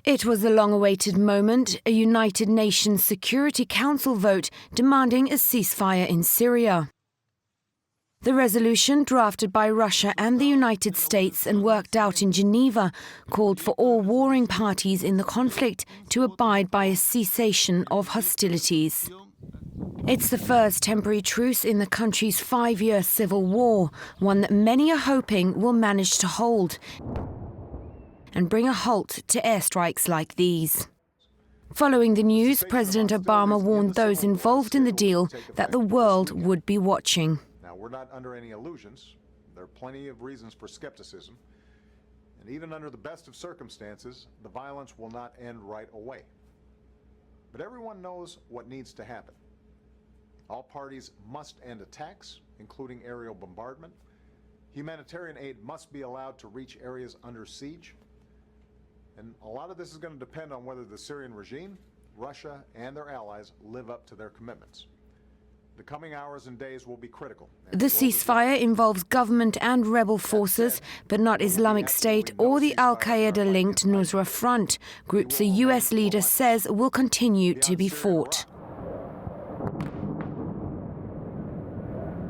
It was a long-awaited moment, a United Nations Security Council vote demanding a ceasefire in Syria. The resolution, drafted by Russia and the United States and worked out in Geneva, called for all warring parties in the conflict to abide by a cessation of hostilities. It's the first temporary truce in the country's 5-year civil war, one that many are hoping will manage to hold and bring a halt to airstrikes like these. Following the news, President Obama warned those involved in the deal that the world would be watching. Now, we're not under any illusions. There are plenty of reasons for skepticism. And even under the best of circumstances, the violence will not end right away. But everyone knows what needs to happen. All parties must end attacks, including aerial bombardment. Humanitarian aid must be allowed to reach areas under siege. And a lot of this is going to depend on whether the Syrian regime, Russia, and their allies live up to their commitments. The coming hours and days will be critical. The ceasefire involves government and rebel forces, but not Islamic State or the al-Qaeda-linked Nusra Front, groups a US leader says will continue to be fought.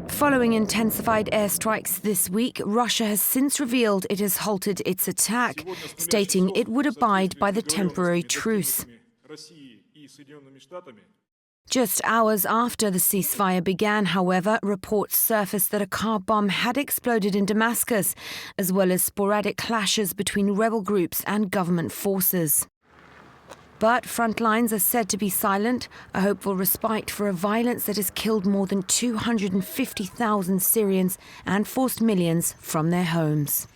Following intensified airstrikes this week, Russia has since revealed it has halted its attack, stating it would abide by the temporary truce. Just hours after the ceasefire began, however, reports surfaced that a car bomb had exploded in Damascus, as well as sporadic clashes between rebel groups and government forces. But front lines are said to be silent, a hopeful respite for a violence that has killed more than 250,000 Syrians and forced millions from their homes.